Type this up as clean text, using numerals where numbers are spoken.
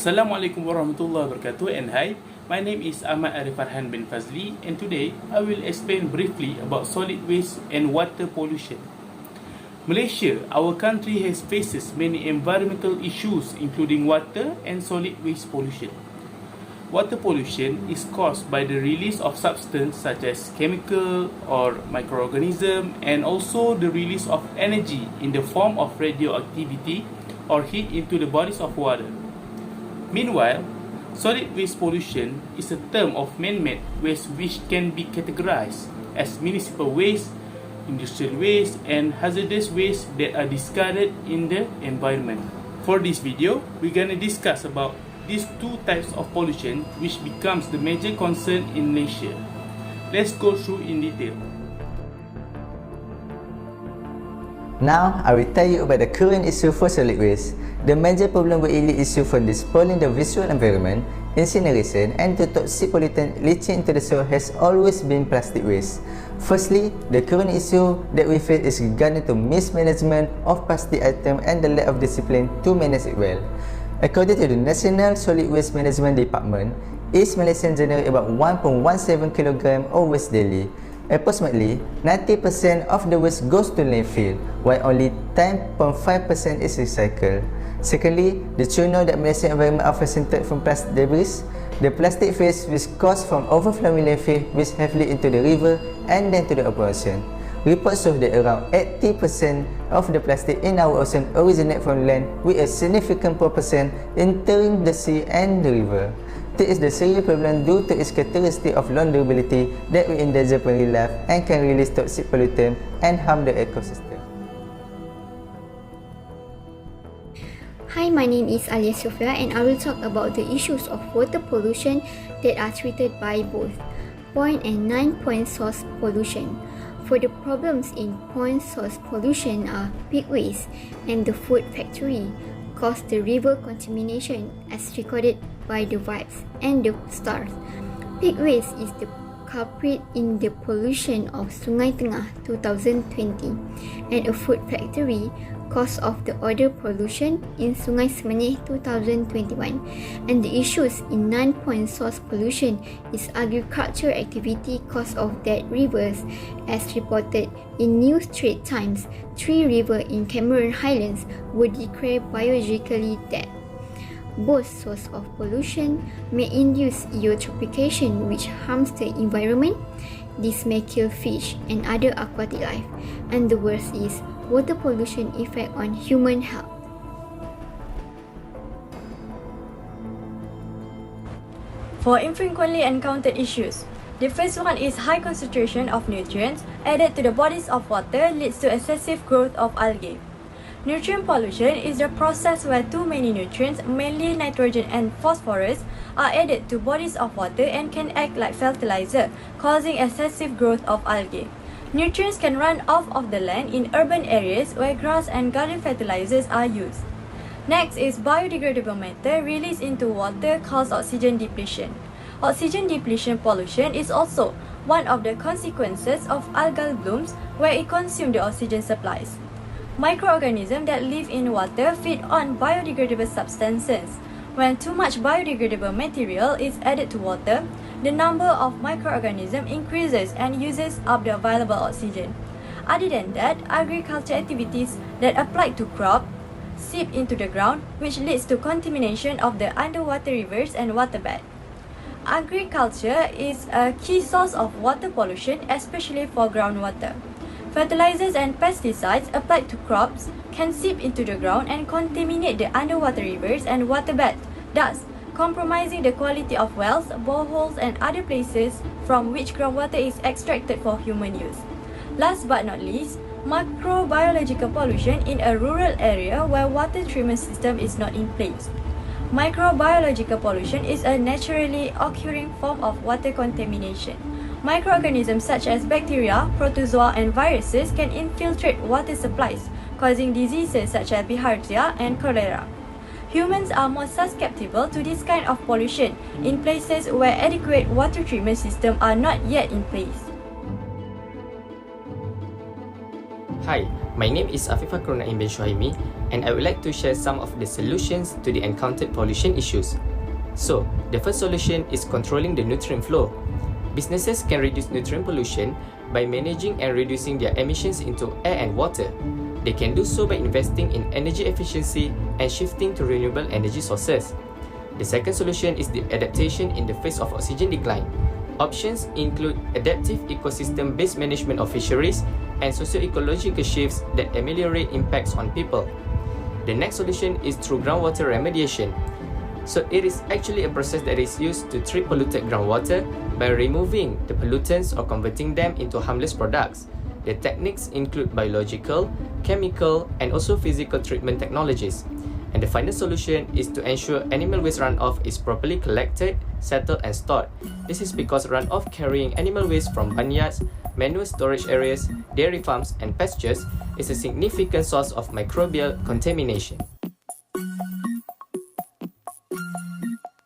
Assalamualaikum warahmatullahi wabarakatuh, and hi, my name is AHMAD FARHAN bin FAZLEE, and today I will explain briefly about solid waste and water pollution. Malaysia, our country, has faces many environmental issues including water and solid waste pollution. Water pollution is caused by the release of substances such as chemical or microorganism, and also the release of energy in the form of radioactivity or heat into the bodies of water. Meanwhile, solid waste pollution is a term of man-made waste which can be categorized as municipal waste, industrial waste, and hazardous waste that are discarded in the environment. For this video, we're gonna discuss about these two types of pollution which becomes the major concern in Malaysia. Let's go through in detail. Now, I will tell you about the current issue for solid waste. The major problem with illegal issue for disposing the visual environment, incineration, and the toxic pollutant leaching into the soil has always been plastic waste. Firstly, the current issue that we face is regarding to mismanagement of plastic items and the lack of discipline to manage it well. According to the National Solid Waste Management Department, each Malaysian generate about 1.17 kg of waste daily. Approximately 90% of the waste goes to landfill, while only 10.5% is recycled. Secondly, did you know that Malaysian environment are fascinated from plastic debris? The plastic waste which caused from overflowing landfill which heavily into the river and then to the ocean. Reports show that around 80% of the plastic in our ocean originate from land, with a significant proportion entering the sea and the river. This is the serious problem due to its characteristic of low durability that will endanger marine life and can release toxic pollutant and harm the ecosystem. Hi, my name is SOFEA, and I will talk about the issues of water pollution that are treated by both point and non-point source pollution. For the problems in point source pollution are pig waste and the food factory cause the river contamination as recorded by the vibes and the stars. Pig waste is the culprit in the pollution of Sungai Tengah 2020, and a food factory cause of the other pollution in Sungai Semenyih 2021. And the issues in non-point source pollution is agriculture activity cause of dead rivers, as reported in New Straits Times. 3 rivers in Cameron Highlands were declared biologically dead. Both sources of pollution may induce eutrophication, which harms the environment. This may kill fish and other aquatic life. And the worst is water pollution effect on human health. For infrequently encountered issues, the first one is high concentration of nutrients added to the bodies of water leads to excessive growth of algae. Nutrient pollution is the process where too many nutrients, mainly nitrogen and phosphorus, are added to bodies of water and can act like fertilizer, causing excessive growth of algae. Nutrients can run off of the land in urban areas where grass and garden fertilizers are used. Next is biodegradable matter released into water cause oxygen depletion. Oxygen depletion pollution is also one of the consequences of algal blooms where it consumes the oxygen supplies. Microorganisms that live in water feed on biodegradable substances. When too much biodegradable material is added to water, the number of microorganisms increases and uses up the available oxygen. Other than that, agriculture activities that apply to crop seep into the ground, which leads to contamination of the underwater rivers and waterbed. Agriculture is a key source of water pollution, especially for groundwater. Fertilizers and pesticides applied to crops can seep into the ground and contaminate the underwater rivers and waterbeds, thus compromising the quality of wells, boreholes, and other places from which groundwater is extracted for human use. Last but not least, Microbiological pollution in a rural area where water treatment system is not in place. Microbiological pollution is a naturally occurring form of water contamination. Microorganisms such as bacteria, protozoa, and viruses can infiltrate water supplies, causing diseases such as bilharzia and cholera. Humans are more susceptible to this kind of pollution in places where adequate water treatment systems are not yet in place. Hi, my name is FAKHRUL bin SHUHAIMI, and I would like to share some of the solutions to the encountered pollution issues. So, the first solution is controlling the nutrient flow. Businesses can reduce nutrient pollution by managing and reducing their emissions into air and water. They can do so by investing in energy efficiency and shifting to renewable energy sources. The second solution is the adaptation in the face of oxygen decline. Options include adaptive ecosystem-based management of fisheries and socio-ecological shifts that ameliorate impacts on people. The next solution is through groundwater remediation. So it is actually a process that is used to treat polluted groundwater by removing the pollutants or converting them into harmless products. The techniques include biological, chemical, and also physical treatment technologies. And the final solution is to ensure animal waste runoff is properly collected, settled, and stored. This is because runoff carrying animal waste from barnyards, manure storage areas, dairy farms, and pastures is a significant source of microbial contamination.